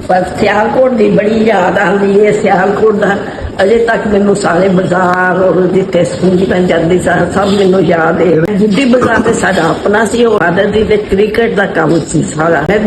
पर सियालकोट की बड़ी याद आती है। सियालकोट का अजे तक मैनू सारे बाजार और जिथे स्कूल में जाती सा सब मैनू याद है। बुढ़ी बाजार तो साडा अपना सी, फादर दी ते क्रिकेट का काम सी सारा। मैं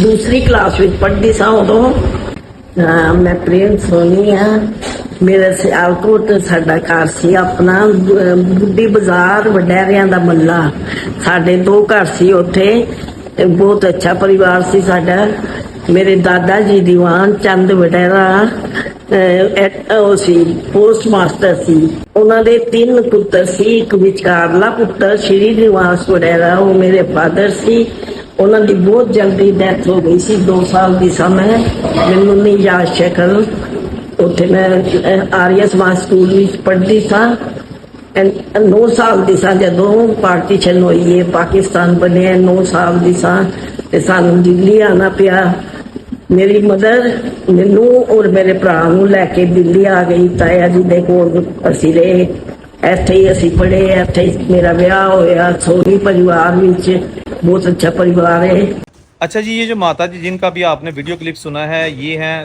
दूसरी क्लास में पढ़ती सा उदों। मैं प्रेम सोनी हाँ। मेरा सियालकोट साडा घर सी अपना। बुढ़ी बाजार वडैरियां दा मल्ला, साडे 2 घर सी उत्थे। बहुत अच्छा परिवार सी साडा। मेरे दादा जी दीवान चंद वडेरा पोस्ट मास्टर सी। उन्होंने 3 पुत्र सी। एक विचकारला पुत्र श्री निवास वडेरा, वो मेरे फादर सी। उन्होंने बहुत जल्दी डेथ हो गई सी, 2 साल की सा मैं, मैनू नहीं याद शक्ल। उत्थे मैं आर्य समाज स्कूल में पढ़ती सा। 9 साल की सा जदों पार्टीशन हुई है, पाकिस्तान बने। 9 साल की सा ते सानू दिल्ली आना पिया। मेरी मदर मैनू और मेरे भरा नू लैके दिल्ली आ गई। ताया जी दे कोल असीं रहे, इत्थे ही असीं पढ़े, इत्थे ही मेरा ब्याह होया। सोनी परिवार विच बहुत अच्छा परिवार है। अच्छा जी, ये जो माता जी जिनका भी आपने वीडियो क्लिप सुना है, ये हैं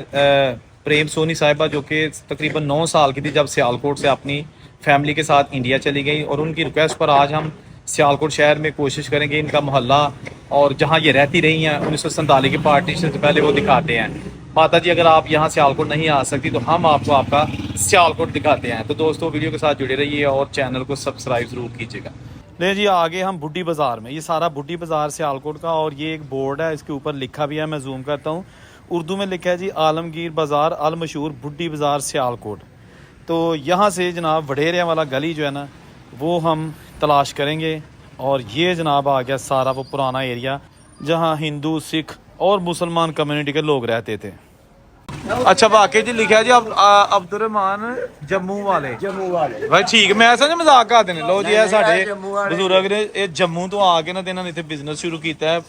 प्रेम सोनी साहिबा, जो कि तकरीबन 9 साल की थी जब सियालकोट से अपनी फैमिली के साथ इंडिया चली गई। और उनकी रिक्वेस्ट पर आज हम सियालकोट शहर में कोशिश करेंगे इनका मोहल्ला और जहाँ ये रहती रही हैं 1947 की पार्टीशन से पहले, वो दिखाते हैं। माता जी अगर आप यहाँ सियालकोट नहीं आ सकती तो हम आपको आपका सियालकोट दिखाते हैं। तो दोस्तों वीडियो के साथ जुड़े रहिए और चैनल को सब्सक्राइब ज़रूर कीजिएगा। ले जी, आगे हम बुड्ढी बाज़ार में। ये सारा बुड्ढी बाज़ार सियालकोट का, और ये एक बोर्ड है, इसके ऊपर लिखा भी है, मैं जूम करता हूँ। उर्दू में लिखा है जी, आलमगीर बाज़ार अल मशहूर बुड्ढी बाज़ार सियालकोट। तो यहाँ से जनाब वडेरिया वाला गली जो है ना, वो हम तलाश करेंगे। और ये जनाब आ गया सारा वो पुराना एरिया जहाँ हिंदू, सिख और मुसलमान कम्युनिटी के लोग रहते थे। अच्छा, वाकई जी लिखा है जी अब्दुर्रहमान जम्मू वाले भाई। ठीक, मैं समझ मजाक कर देने। लो जी, साडे बजुर्ग ने ये जम्मू तो आके ना इन्होंने इत्थे बिजनेस शुरू किया है।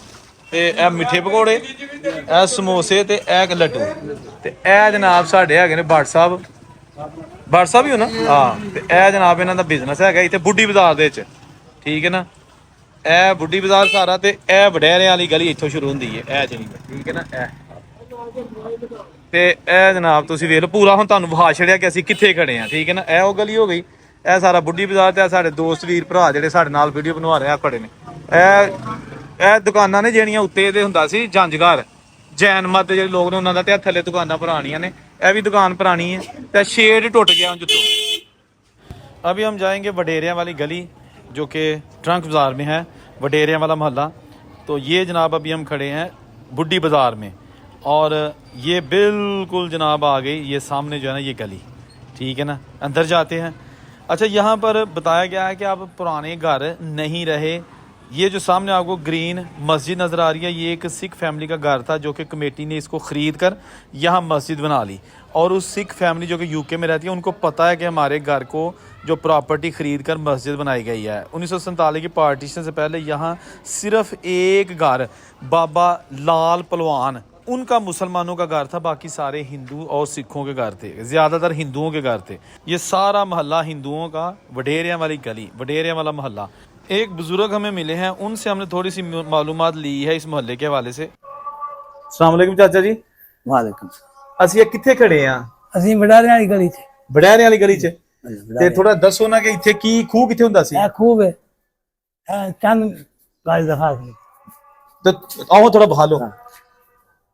ते ए मिठे पकौड़े, ए समोसे ते ए लड्डू, ते ए जनाब साडे हैगे ने भट्ट साहब। भट्ट साहब ही हो ना? हाँ। ते ए जनाब इन्हां दा बिजनेस हैगा इत्थे बुड्ढी बाजार दे विच, ठीक है ना। ए बुड्ढी बाजार सारा, ते ए वडेरियां वाली गली इत्थों शुरू हुंदी है, ए जड़ी, ठीक है ना। ते ए जनाब तुसीं वेख लो पूरा, हुण तुहानूं विखा छड़िया कि असीं कित्थे खड़े हैं, ठीक है ना। ए ओह गली हो गई, ए सारा बुड्ढी बाजार। ते साडे दोस्त वीर भरा जिहड़े साडे नाल वीडियो बनवा रहे आ खड़े ने। ए दुकानां ने ਜਿਹੜੀਆਂ ਉੱਤੇ ਇਹਦੇ ਹੁੰਦਾ ਸੀ ਜੰਜਘਰ, जैन मत ਜਿਹੜੇ लोग ने उन्होंने ते थल्ले दुकानां पुरानियां ने। यह भी दुकान पुरानी है, तो शेड टुट गया उन जुत्तों। अभी हम जाएंगे वडेरिया वाली गली, जो कि ट्रंक बाज़ार में है, वडेरिया वाला मोहल्ला। तो ये जनाब अभी हम खड़े हैं बुड्ढी बाज़ार में, और ये बिल्कुल जनाब आ गई ये सामने जो है ना ये गली, ठीक है ना। अंदर जाते हैं। अच्छा, यहाँ पर बताया गया है कि अब पुराने घर नहीं रहे। ये जो सामने आपको ग्रीन मस्जिद नज़र आ रही है, ये एक सिख फैमिली का घर था, जो कि कमेटी ने इसको ख़रीद कर यहाँ मस्जिद बना ली। और उस सिख फैमिली जो कि यूके में रहती है, उनको पता है कि हमारे घर को जो प्रॉपर्टी ख़रीद कर मस्जिद बनाई गई है। 1947 की पार्टीशन से पहले यहाँ सिर्फ एक घर बाबा लाल पलवान, उनका मुसलमानों का घर था, बाकी सारे हिंदू और सिखों के घर थे, ज़्यादातर हिंदुओं के घर थे। ये सारा मोहल्ला हिंदुओं का, वडेरिया वाली गली, वडेरिया वाला मोहल्ला। एक बुजुर्ग हमें मिले हैं, उनसे हमने थोड़ी सी मालूमात ली है इस मोहल्ले के हवाले से। अस्सलाम वालेकुम चाचा जी। वालेकुम। ਅਸੀਂ ਕਿੱਥੇ ਖੜੇ ਆ? ਅਸੀਂ ਵਡਾਰਿਆਂ ਵਾਲੀ ਗਲੀ 'ਚ। ਵਡਾਰਿਆਂ ਵਾਲੀ ਗਲੀ 'ਚ। ਤੇ ਥੋੜਾ ਦੱਸੋ ਨਾ ਕਿ ਇੱਥੇ ਕੀ ਖੂਹ ਕਿੱਥੇ ਹੁੰਦਾ ਸੀ? ਇਹ ਖੂਹ ਹੈ, ਇਹ ਚੰਦ ਗਾਜ ਦਾ ਖਾਸ। ਤੇ ਆਓ ਥੋੜਾ ਬਹਾ ਲਓ।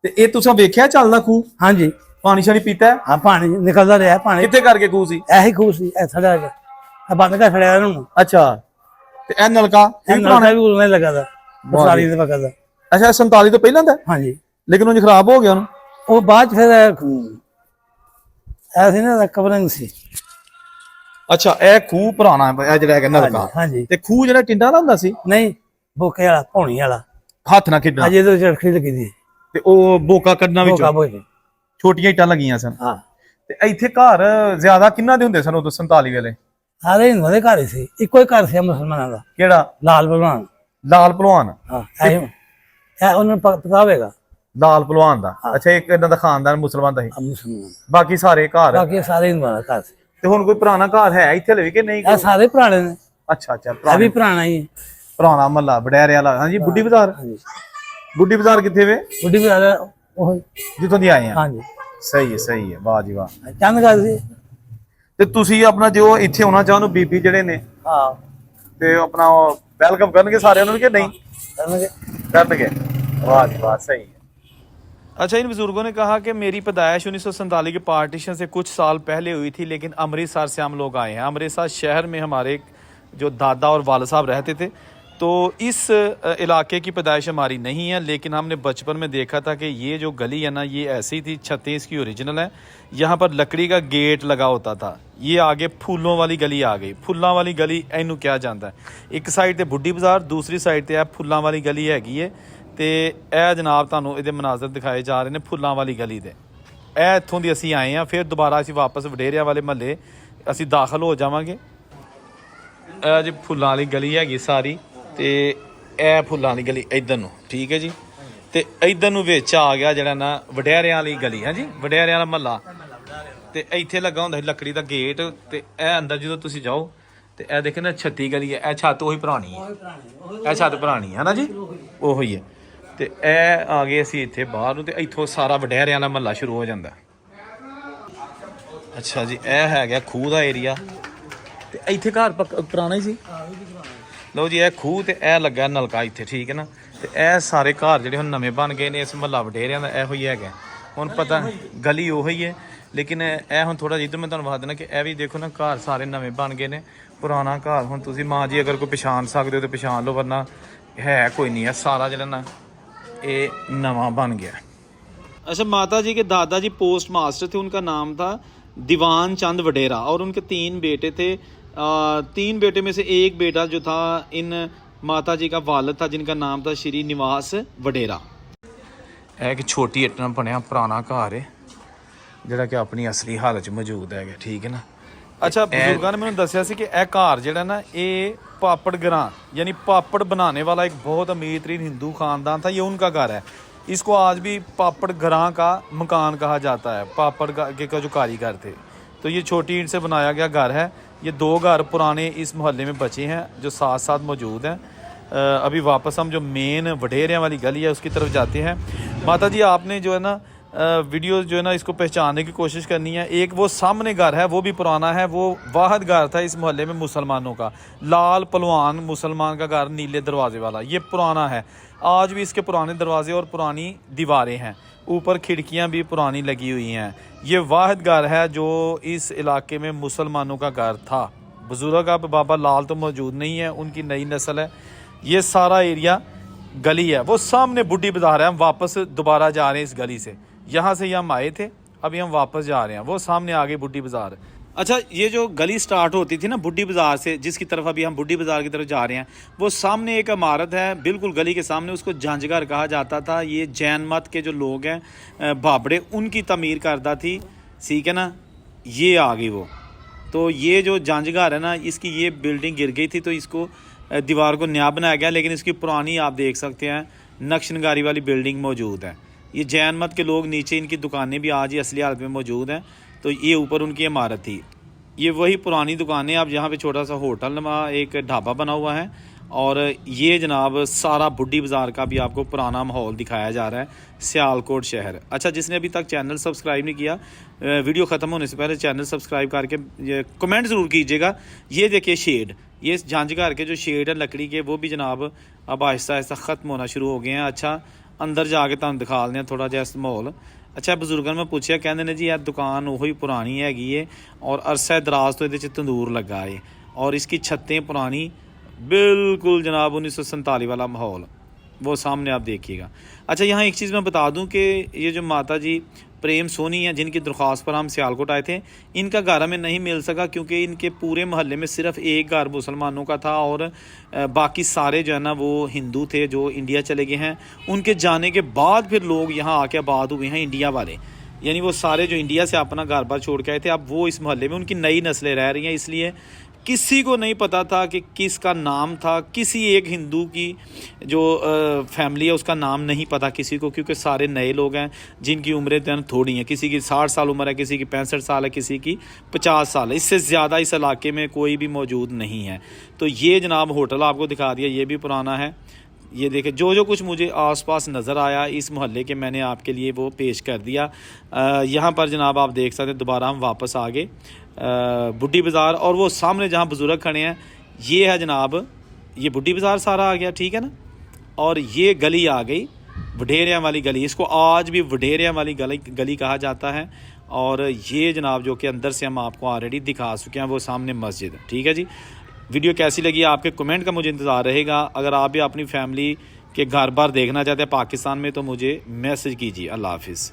ਤੇ ਇਹ ਤੁਸੀਂ ਵੇਖਿਆ ਚੱਲਦਾ ਖੂਹ? ਹਾਂਜੀ। ਪਾਣੀ ਸ਼ਾਣੀ ਪੀਤਾ? ਹਾਂ, ਪਾਣੀ ਨਿਕਲਦਾ ਰਿਹਾ ਪਾਣੀ। ਕਿੱਥੇ ਕਰਕੇ ਖੂਹ ਸੀ? ਇਹੀ ਖੂਹ ਸੀ, ਇਹ ਥੜਾ ਜਿਹਾ ਇਹ ਬੰਦ ਕਰ ਛੜਿਆ ਇਹਨੂੰ। ਅੱਛਾ, ਤੇ ਇਹ ਨਲਕਾ ਪੁਰਾਣਾ ਵੀ ਉਦੋਂ ਲੱਗਾ ਦਾ, 47 ਦੇ ਵਕਤ ਦਾ। ਅੱਛਾ, 47 ਤੋਂ ਪਹਿਲਾਂ ਦਾ? ਹਾਂਜੀ। ਲੇਕਿਨ ਉਹ ਖਰਾਬ ਹੋ ਗਿਆ ਉਹਨੂੰ। ਉਹ ਬਾਅਦ ਫਿਰ ਐਸੀ ਨਾ ਕਵਰਿੰਗ ਸੀ। ਅੱਛਾ, ਇਹ ਖੂਹ ਪੁਰਾਣਾ ਹੈ ਜਿਹੜਾ ਹੈਗਾ ਨਲਕਾ। ਹਾਂਜੀ। ਤੇ ਖੂਹ ਜਿਹੜਾ ਟਿੰਡਾ ਦਾ ਹੁੰਦਾ ਸੀ? ਨਹੀਂ, ਬੋਕੇ ਵਾਲਾ, ਪੌਣੀ ਵਾਲਾ, ਹੱਥ ਨਾਲ ਖੇਡਣਾ। ਅਜੇ ਤੋਂ ਚਰਖੀ ਲੱਗੀ ਦੀ। ਤੇ ਉਹ ਬੋਕਾ ਕੱਢਣਾ ਵਿੱਚੋਂ ਛੋਟੀਆਂ ਇੱਟਾਂ ਲੱਗੀਆਂ ਸਨ। ਹਾਂ। ਤੇ ਇੱਥੇ ਘਰ ਜ਼ਿਆਦਾ ਕਿੰਨਾ ਦੇ ਹੁੰਦੇ ਸਨ ਉਦੋਂ 47 ਵੇਲੇ? ਸਾਰੇ ਹਿੰਦੂਆਂ ਦੇ ਘਰ ਹੀ ਸੀ, ਇੱਕੋ ਹੀ ਘਰ ਸੀ ਮੁਸਲਮਾਨਾਂ ਦਾ। ਕਿਹੜਾ? ਲਾਲ ਭਲਵਾਨ। ਲਾਲ ਭਲਵਾਨ? ਹਾਂ, ਇਹ ਉਹਨਾਂ ਨੂੰ ਪਤਾ ਹੋਵੇਗਾ। ਲਾਲ ਭਲਵਾਨ ਦਾ? ਅੱਛਾ, ਇੱਕ ਇਹਨਾਂ ਦਾ ਖਾਨਦਾਨ ਮੁਸਲਮਾਨ ਦਾ ਸੀ। ਮੁਸਲਮਾਨ। ਬਾਕੀ ਸਾਰੇ ਘਰ? ਬਾਕੀ ਸਾਰੇ ਹਿੰਦੂਆਂ ਦਾ ਘਰ ਸੀ। ਤੇ ਹੁਣ ਕੋਈ ਪੁਰਾਣਾ ਘਰ ਹੈ ਇੱਥੇ ਹਲੇ ਵੀ ਕਿ ਨਹੀਂ? ਇਹ ਸਾਰੇ ਪੁਰਾਣੇ ਨੇ। ਅੱਛਾ ਅੱਛਾ, ਇਹ ਵੀ ਪੁਰਾਣਾ ਹੀ ਹੈ। ਪੁਰਾਣਾ ਮਹੱਲਾ ਵਡੇਰੇ ਵਾਲਾ। ਹਾਂਜੀ। ਬੁੱਢੀ ਬਾਜ਼ਾਰ? ਹਾਂਜੀ। ਬੁੱਢੀ ਬਾਜ਼ਾਰ ਕਿੱਥੇ ਵੇ? ਬੁੱਢੀ ਬਾਜ਼ਾਰ ਉਹ ਜਿੱਥੋਂ ਦੀ ਆਏ ਆ? ਹਾਂਜੀ ਸਹੀ ਹੈ, ਵਾਹ ਜੀ ਵਾਹ। ਚੰਦ ਗੱਲ ਸੀ। ਤੇ ਤੁਸੀਂ ਆਪਣਾ ਜੋ ਇੱਥੇ ਆਉਣਾ ਚਾਹੁੰਦੇ ਹੋ, ਬੀਬੀ ਜਿਹੜੇ ਨੇ ਹਾਂ ਤੇ ਆਪਣਾ ਵੈਲਕਮ ਕਰਨਗੇ ਸਾਰਿਆਂ ਨੂੰ कि नहीं करनगे? वाह जी वाह, सही है। अच्छा, इन बुजुर्गों ने कहा कि मेरी पैदाइश 1947 के पार्टीशन से कुछ साल पहले हुई थी, लेकिन अमृतसर से हम लोग आए हैं। अमृतसर शहर में हमारे जो दादा और वाल साहब रहते थे, तो इस इलाके की पैदाइश हमारी नहीं है, लेकिन हमने बचपन में देखा था कि ये जो गली है ना, ये ऐसी थी, छतें इसकी ओरिजिनल है। यहाँ पर लकड़ी का गेट लगा होता था। ये आगे फूलों वाली गली आ गई। फुल्लां वाली गली इनू क्या जाता है, एक साइड ते बुड्ढी बाजार, दूसरी साइड ते फुल्लां वाली गली हैगी है। तो यह जनाब तुहानू इहदे मनाजर दिखाए जा रहे हैं फुल्लां वाली गली दे। ਇਹ ਇੱਥੋਂ ਦੀ ਅਸੀਂ ਆਏ ਹਾਂ, ਫਿਰ ਦੁਬਾਰਾ ਅਸੀਂ ਵਾਪਸ ਵਡੇਰਿਆਂ ਵਾਲੇ ਮਹੱਲੇ ਅਸੀਂ ਦਾਖਲ ਹੋ ਜਾਵਾਂਗੇ। ਇਹ ਜੀ ਫੁੱਲਾਂ ਵਾਲੀ ਗਲੀ ਹੈਗੀ ਸਾਰੀ, ਤੇ ਇਹ ਫੁੱਲਾਂ ਵਾਲੀ ਗਲੀ ਇੱਧਰ ਨੂੰ, ਠੀਕ ਹੈ ਜੀ। ਤੇ ਇੱਧਰ ਨੂੰ ਵਿੱਚ ਆ ਗਿਆ ਜਿਹੜਾ ਨਾ ਵਡੇਰਿਆਂ ਵਾਲੀ ਗਲੀ ਹੈ ਜੀ, ਵਡੇਰਿਆਂ ਵਾਲਾ ਮਹੱਲਾ। ਤੇ ਇੱਥੇ ਲੱਗਾ ਹੁੰਦਾ ਸੀ ਲੱਕੜੀ ਦਾ ਗੇਟ। ਤੇ ਇਹ ਅੰਦਰ ਜਦੋਂ ਤੁਸੀਂ ਜਾਓ ਤੇ ਇਹ ਦੇਖੋ ਨਾ ਛੱਤੀ ਗਲੀ ਹੈ। ਇਹ ਛੱਤ ਉਹੀ ਪੁਰਾਣੀ ਹੈ, ਇਹ ਛੱਤ ਪੁਰਾਣੀ ਹੈ ਨਾ ਜੀ, ਉਹੀ ਹੈ। ਤੇ ਇਹ ਆ ਗਏ ਅਸੀਂ ਇੱਥੇ ਬਾਹਰ ਨੂੰ, ਤੇ ਇੱਥੋਂ ਸਾਰਾ ਵਡੇਰਿਆਂ ਦਾ ਮਹੱਲਾ ਸ਼ੁਰੂ ਹੋ ਜਾਂਦਾ। ਅੱਛਾ ਜੀ, ਇਹ ਹੈ ਗਿਆ ਖੂਹ ਦਾ ਏਰੀਆ। ਤੇ ਇੱਥੇ ਘਰ ਪੁਰਾਣਾ ਹੀ ਸੀ। ਲਓ ਜੀ, ਇਹ ਖੂਹ ਤੇ ਇਹ ਲੱਗਾ ਨਲਕਾ ਇੱਥੇ, ਠੀਕ ਹੈ ਨਾ। ਤੇ ਇਹ ਸਾਰੇ ਘਰ ਜਿਹੜੇ ਹੁਣ ਨਵੇਂ ਬਣ ਗਏ ਨੇ, ਇਸ ਮਹੱਲਾ ਵਡੇਰਿਆਂ ਦਾ ਇਹੋ ਹੀ ਹੈਗਾ। ਹੁਣ ਪਤਾ ਗਲੀ ਉਹੀ ਹੈ, ਲੇਕਿਨ ਇਹ ਹੁਣ ਥੋੜਾ ਜਿੱਧਰ ਮੈਂ ਤੁਹਾਨੂੰ ਦੱਸ ਦੇਣਾ ਕਿ ਇਹ ਵੀ ਦੇਖੋ ਨਾ, ਘਰ ਸਾਰੇ ਨਵੇਂ ਬਣ ਗਏ ਨੇ। ਪੁਰਾਣਾ ਘਰ ਹੁਣ ਤੁਸੀਂ ਮਾਂ ਜੀ ਅਗਰ ਕੋਈ ਪਛਾਣ ਸਕਦੇ ਹੋ ਤਾਂ ਪਛਾਣ ਲਓ, ਵਰਨਾ ਹੈ ਕੋਈ ਨਹੀਂ ਹੈ। ਸਾਰਾ ਜਿਹੜਾ ਨਾ ये नवा बन गया। अच्छा, माता जी के दादाजी पोस्ट मास्टर थे, उनका नाम था दीवान चंद वडेरा, और उनके 3 बेटे थे। 3 बेटे में से एक बेटा जो था इन माता जी का वालिद था, जिनका नाम था श्री निवास वडेरा। एक छोटी इट नाल बनया पुराना घर है, जिहड़ा कि अपनी असली हालत च मौजूद है, ठीक है ना। अच्छा, बुजुर्गों ने मैंने दसिया सी कि यह घर जिहड़ा ना, ये पापड़ ग्रां यानी पापड़ बनाने वाला एक बहुत अमीर तरीन हिंदू ख़ानदान था। ये उनका घर है। इसको आज भी पापड़ ग्रां का मकान कहा जाता है, पापड़ का जो कारीगर थे। तो ये छोटी ईंट से बनाया गया घर है। ये 2 घर पुराने इस मोहल्ले में बचे हैं जो साथ साथ मौजूद हैं। अभी वापस हम जो मेन वडेरियाँ वाली गली है उसकी तरफ जाते हैं। माता जी, आपने जो है ना वीडियो जो है ना, इसको पहचानने की कोशिश करनी है। एक वो सामने घर है, वो भी पुराना है। वो वाहिद घर था इस मोहल्ले में मुसलमानों का, लाल पलवान मुसलमान का घर, नीले दरवाजे वाला। ये पुराना है। आज भी इसके पुराने दरवाजे और पुरानी दीवारें हैं, ऊपर खिड़कियां भी पुरानी लगी हुई हैं। ये वाहिद घर है जो इस इलाके में मुसलमानों का घर था। बुजुर्ग अब बाबा लाल तो मौजूद नहीं है, उनकी नई नस्ल है। ये सारा एरिया गली है। वो सामने बुड्ढी बाजार है। हम वापस दोबारा जा रहे हैं इस गली से। यहाँ से हम आए थे, अभी हम वापस जा रहे हैं। वो सामने आगे बुड्ढी बाजार। अच्छा, ये जो गली स्टार्ट होती थी ना बुड्ढी बाजार से, जिसकी तरफ अभी हम बुड्ढी बाजार की तरफ जा रहे हैं, वो सामने एक इमारत है बिल्कुल गली के सामने, उसको झांझघर कहा जाता था। ये जैन मत के जो लोग हैं भाबड़े, उनकी तमीर करदा थी, ठीक है ना। ये आ गई वो। तो ये जो झांझघर है ना, इसकी ये बिल्डिंग गिर गई थी, तो इसको दीवार को नया बनाया गया, लेकिन इसकी पुरानी आप देख सकते हैं नक्श नगारी वाली बिल्डिंग मौजूद है। ये जैन मत के लोग, नीचे इनकी दुकानें भी आज ही असली हालत में मौजूद हैं। तो ये ऊपर उनकी इमारत थी। ये वही पुरानी दुकानें, अब यहाँ पे छोटा सा होटल नमा एक ढाबा बना हुआ है। और ये जनाब सारा बुड्ढी बाज़ार का भी आपको पुराना माहौल दिखाया जा रहा है, सियालकोट शहर। अच्छा, जिसने अभी तक चैनल सब्सक्राइब नहीं किया, वीडियो ख़त्म होने से पहले चैनल सब्सक्राइब करके कमेंट ज़रूर कीजिएगा। ये देखिए शेड, ये झांझघर के जो शेड है लकड़ी के, वो भी जनाब अब आहिस्ता आहिस्ता ख़त्म होना शुरू हो गए हैं। अच्छा, अंदर जाके तुहानू दिखा दें थोड़ा जहा माहौल। अच्छा, बजुर्गों ने पूछा, कहते ने जी यह दुकान वही पुरानी हैगी है और अरसा दराज तो ये तंदूर लगा है और इसकी छतें पुरानी, बिल्कुल जनाब 1947 वाला माहौल वो सामने आप देखिएगा। अच्छा, यहाँ एक चीज़ मैं बता दूँ कि ये जो माता जी प्रेम सोनी हैं, जिनकी दरख्वास्त पर हम सियालकोट आए थे, इनका घर हमें नहीं मिल सका क्योंकि इनके पूरे मोहल्ले में सिर्फ एक घर मुसलमानों का था और बाकी सारे जो है ना वो हिंदू थे जो इंडिया चले गए हैं। उनके जाने के बाद फिर लोग यहाँ आके आबाद हुए हैं, इंडिया वाले, यानी वो सारे जो इंडिया से अपना घर बार छोड़ के आए थे, अब वो इस मोहल्ले में उनकी नई नस्लें रह रही हैं। इसलिए किसी को नहीं पता था कि किसका नाम था, किसी एक हिंदू की जो फैमिली है उसका नाम नहीं पता किसी को, क्योंकि सारे नए लोग हैं जिनकी उम्रें तो थोड़ी हैं। किसी की 60 साल उम्र है, किसी की 65 साल है, किसी की 50 साल है। इससे ज़्यादा इस इलाके में कोई भी मौजूद नहीं है। तो ये जनाब होटल आपको दिखा दिया, ये भी पुराना है। ये देखें, जो जो कुछ मुझे आसपास नज़र आया इस मोहल्ले के, मैंने आपके लिए वो पेश कर दिया। यहाँ पर जनाब आप देख सकते हैं, दोबारा हम वापस आ गए बुड्ढी बाज़ार, और वो सामने जहाँ बुज़ुर्ग खड़े हैं ये है जनाब, ये बुड्ढी बाज़ार सारा आ गया, ठीक है ना। और ये गली आ गई वडेरिया वाली गली, इसको आज भी वडेरिया वाली गली कहा जाता है। और ये जनाब जो कि अंदर से हम आपको ऑलरेडी दिखा चुके हैं, वो सामने मस्जिद है, ठीक है जी। वीडियो कैसी लगी आपके कमेंट का मुझे इंतज़ार रहेगा। अगर आप भी अपनी फैमिली के घर बार देखना चाहते हैं पाकिस्तान में तो मुझे मैसेज कीजिए। अल्लाह हाफिज़।